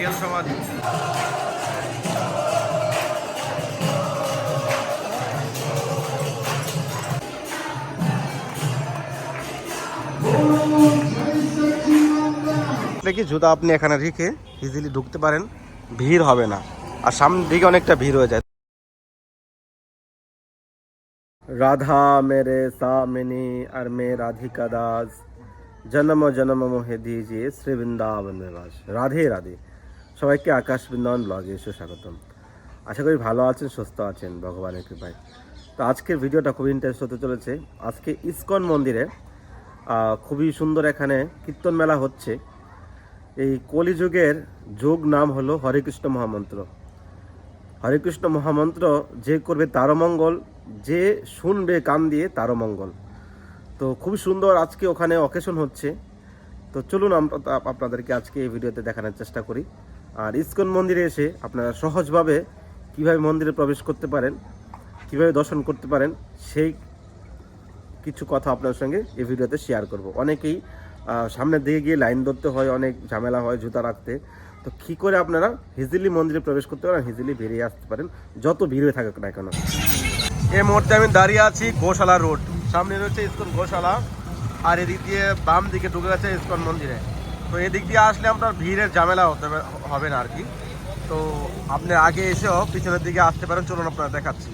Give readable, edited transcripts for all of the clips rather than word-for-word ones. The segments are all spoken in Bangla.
রিয়েল সমাধি। দেখি জুতা আপনি এখানে রেখে ইজিলি ঢুকতে পারেন, ভিড় হবে না। আর সামনের দিকে অনেকটা ভিড় হয়ে যায়। রাধা মেরে সামিনী আর মে রাধিকা দাস, জন্ম জন্ম মোহে দিজিয়ে শ্রী বৃন্দাবন নিবাস। রাধে রাধে। সবাইকে আকাশ বৃন্দাবন ব্লগে এসে স্বাগতম। আশা করি ভালো আছেন, সুস্থ আছেন ভগবানের কৃপায়। তো আজকের ভিডিওটা খুবই ইন্টারেস্ট হতে চলেছে। আজকে ইসকন মন্দিরে খুবই সুন্দর এখানে কীর্তন মেলা হচ্ছে। এই কলিযুগের যোগ নাম হলো হরে কৃষ্ণ মহামন্ত্র। হরে কৃষ্ণ মহামন্ত্র যে করবে তারও মঙ্গল, যে শুনবে কান দিয়ে তারও মঙ্গল। তো খুবই সুন্দর আজকে ওখানে অকেশন হচ্ছে। তো চলুন আমরা আপনাদেরকে আজকে এই ভিডিওতে দেখানোর চেষ্টা করি। আর ইসকন মন্দিরে এসে আপনারা সহজভাবে কিভাবে মন্দিরে প্রবেশ করতে পারেন, কিভাবে দর্শন করতে পারেন, সেই কিছু কথা আপনার সঙ্গে এই ভিডিওতে শেয়ার করব। অনেকেই সামনের দিকে গিয়ে লাইন ধরতে হয়, অনেক ঝামেলা হয় জুতা রাখতে। তো কী করে আপনারা ইজিলি মন্দিরে প্রবেশ করতে পারেন, ইজিলি বেরিয়ে আসতে পারেন যত ভিড় হয়ে থাকুক না কেন। এই মুহূর্তে আমি দাঁড়িয়ে আছি গোশালা রোড, সামনে রয়েছে ইসকন গোশালা, আর এদিক দিয়ে বাম দিকে ঢুকে গেছে ইসকন মন্দিরে। তো এদিক দিয়ে আসলে আপনার ভিড়ের ঝামেলা হবে না আর কি। তো আপনি আগে এসেও পিছনের দিকে আসতে পারেন। চলুন আপনারা দেখাচ্ছি।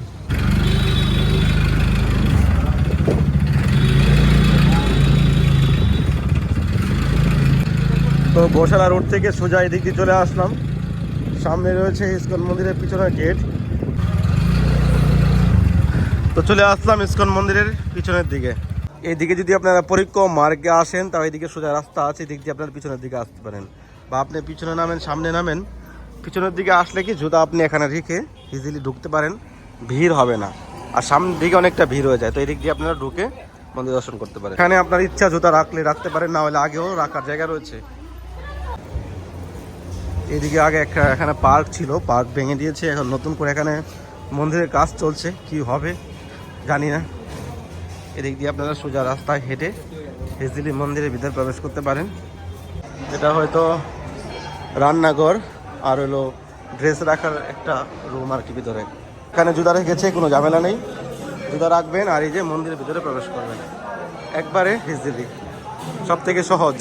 তো গোশালা রোড থেকে সোজা এদিক দিয়ে চলে আসলাম। সামনে রয়েছে ইসকন মন্দিরের পিছনের গেট। তো চলে আসলাম ইসকন মন্দিরের পিছনের দিকে। এইদিকে যদি আপনারা পরিক্রম মার্গে আসেন তাহলে এইদিকে সোজা রাস্তা আছে, এদিক দিয়ে আপনারা পিছনের দিকে আসতে পারেন। বা আপনি পিছনে নামেন, সামনে নামেন। পিছনের দিকে আসলে কি জুতা আপনি এখানে রেখে ইজিলি ঢুকতে পারেন, ভিড় হবে না। আর সামনের দিকে অনেকটা ভিড় হয়ে যায়। তো এদিক দিয়ে আপনারা ঢুকে মন্দির দর্শন করতে পারেন। এখানে আপনার ইচ্ছা জুতা রাখলে রাখতে পারেন, না হলে আগেও রাখার জায়গা রয়েছে। এদিকে আগে এখানে পার্ক ছিল, পার্ক ভেঙে দিয়েছে, এখন নতুন করে এখানে মন্দিরের কাজ চলছে, কি হবে জানি না। এদিক দিয়ে আপনারা সোজা রাস্তায় হেঁটে ইজিলি মন্দিরের ভিতরে প্রবেশ করতে পারেন। এটা হয়তো রান্নাঘর আর হলো ড্রেস রাখার একটা রুম আর কি ভিতরে। এখানে জুতা রেখেছে, কোনো ঝামেলা নেই। জুতা রাখবেন আর এই যে মন্দিরের ভিতরে প্রবেশ করবেন একবারে ইজিলি। সব থেকে সহজ,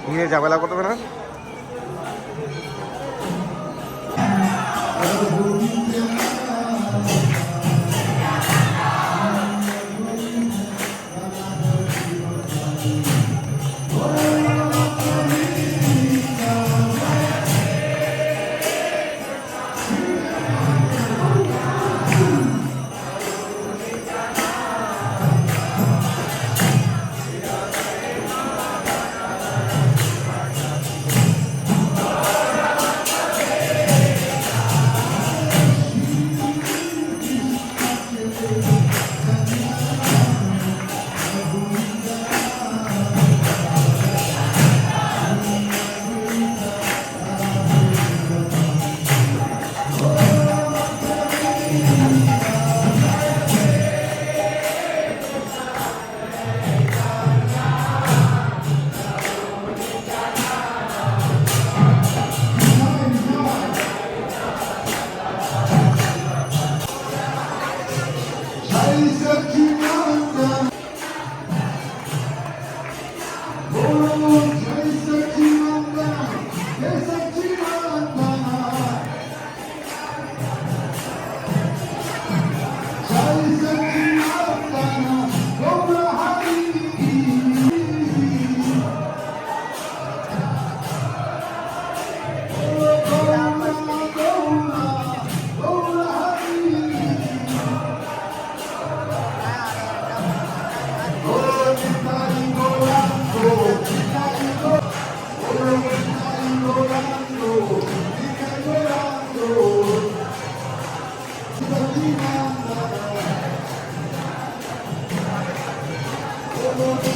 ভিড়ে ঝামেলা করবে না।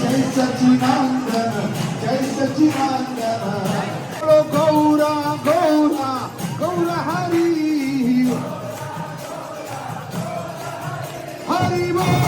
जय सच्चिदानंद जय सच्चिदानंद गौरा गौरा गौरा हरि हरि बोल।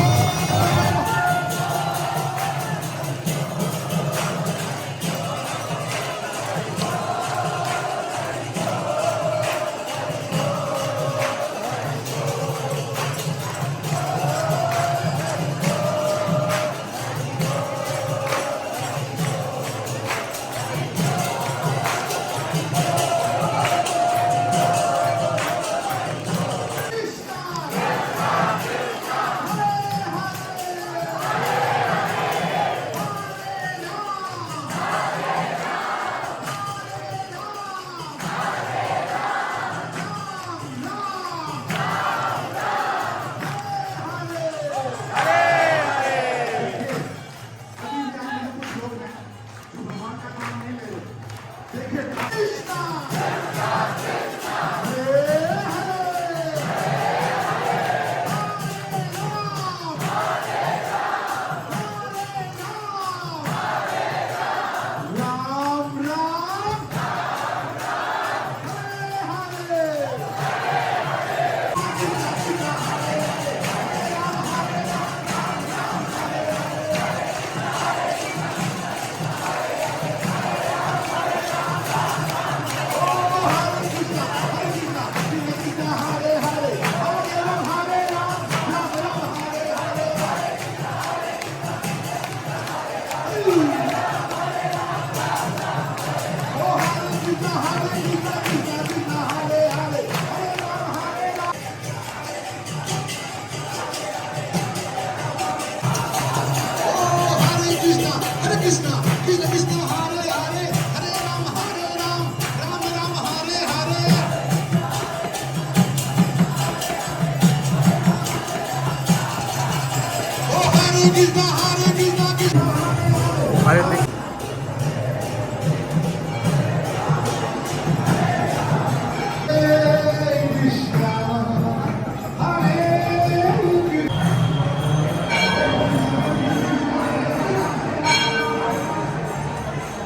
আরে দেখ-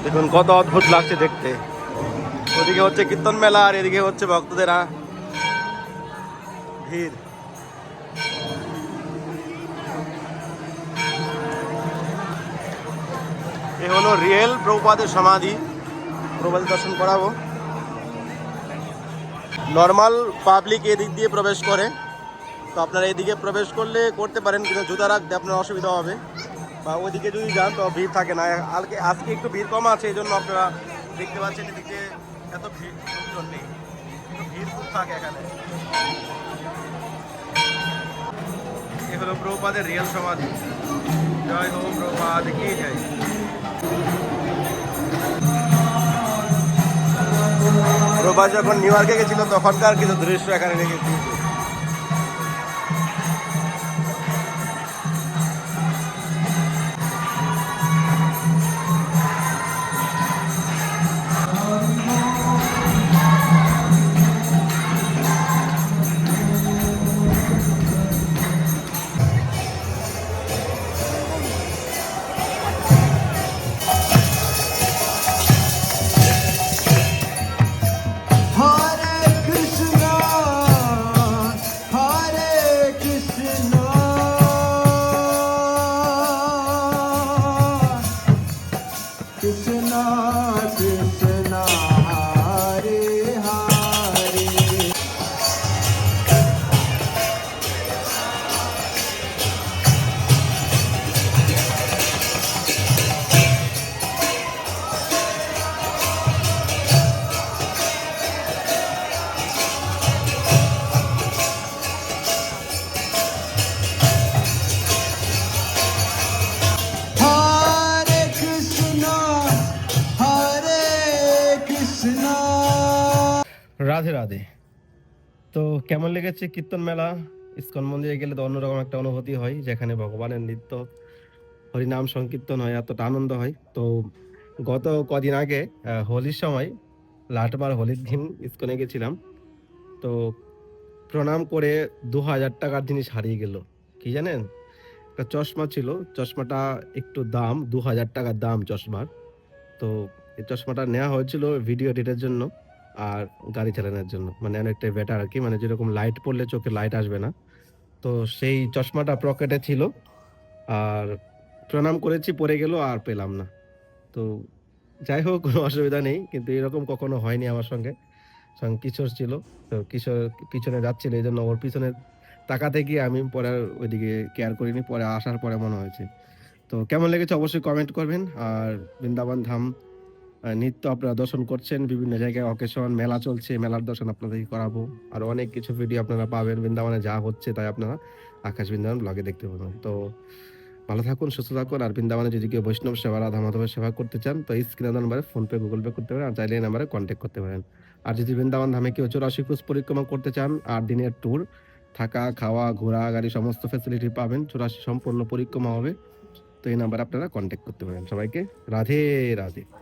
দেখুন কত অদ্ভুত লাগছে দেখতে। ওদিকে হচ্ছে কীর্তন মেলা আর এদিকে হচ্ছে ভক্তদের ভিড়। এ হলো রিয়েল প্রভুপাদের সমাধি। প্রভুপাদের দর্শন করাবো। নর্মাল পাবলিক এদিক দিয়ে প্রবেশ করে, তো আপনারা এদিকে প্রবেশ করলে করতে পারেন, কিন্তু জুতা রাখতে আপনার অসুবিধা হবে, বা ওইদিকে যদি যান তো ভিড় থাকে না। আজকে একটু ভিড় কম আছে, এই জন্য আপনারা দেখতে পাচ্ছেন এদিকে এত ভিড় লোকজন নেই, কিন্তু ভিড় খুব থাকে এখানে। এ হলো প্রভুপাদের রিয়েল সমাধি। জয় হো প্রভুপাদ কি জয়। প্রভুপাদ যখন নিউ ইয়র্কে গেছিল তখনকার কিছু দৃশ্য এখানে রেখেছি। Hare Krishna, Hare Krishna, Krishna Krishna, Hare Hare. Hare Krishna, Hare Krishna. Radhe Radhe. তো কেমন লেগেছে কীর্তন মেলা? ইসকন মন্দিরে গেলে তো অন্যরকম একটা অনুভূতি হয়, যেখানে ভগবানের নৃত্য হরিনাম সংকীর্তন হয়, এতটা আনন্দ হয়। তো গত কদিন আগে হোলির সময়, লাটবার হোলির দিন ইসকনে গেছিলাম। তো প্রণাম করে 2000 টাকার জিনিস হারিয়ে গেল। কি জানেন? একটা চশমা ছিল, চশমাটা একটু দাম, 2000 টাকার দাম চশমার। তো এই চশমাটা নেওয়া হয়েছিল ভিডিও এডিটের জন্য আর গাড়ি চালানোর জন্য, মানে অনেকটাই বেটার আর কি, মানে যেরকম লাইট পড়লে চোখে লাইট আসবে না। তো সেই চশমাটা পকেটে ছিল, আর প্রণাম করেছি, পড়ে গেল আর পেলাম না। তো যাই হোক, কোনো অসুবিধা নেই, কিন্তু এরকম কখনো হয়নি আমার সঙ্গে। সঙ্গে কিশোর ছিল, তো কিশোর পিছনে যাচ্ছিল, এই জন্য ওর পিছনে তাকাতে গিয়ে আমি পরে আর ওইদিকে কেয়ার করিনি, পরে আসার পরে মনে হয়েছে। তো কেমন লেগেছে অবশ্যই কমেন্ট করবেন। আর বৃন্দাবন ধাম নিত্য আপনারা দর্শন করছেন, বিভিন্ন জায়গায় অকেশন মেলা চলছে, মেলার দর্শন আপনাদেরকে করাবো। আর অনেক কিছু ভিডিও আপনারা পাবেন বৃন্দাবনে যা হচ্ছে, তাই আপনারা আকাশ বৃন্দাবন ব্লগে দেখতে পাবেন। তো ভালো থাকুন, সুস্থ থাকুন। আর বৃন্দাবনে যদি কেউ বৈষ্ণব সেবা, রাধা মাধবের সেবা করতে চান, তো এই স্ক্রিনে নাম্বারে ফোনপে গুগল পে করতে পারেন, আর চাইলে এই নাম্বারে কন্ট্যাক্ট করতে পারেন। আর যদি বৃন্দাবন ধামে কেউ 84 ক্রোশ পরিক্রমা করতে চান, 8 দিনের ট্যুর, থাকা খাওয়া ঘোরা গাড়ি সমস্ত ফ্যাসিলিটি পাবেন, 84 সম্পূর্ণ পরিক্রমা হবে। তো এই নাম্বারে আপনারা কন্ট্যাক্ট করতে পারেন। সবাইকে রাধে রাধে।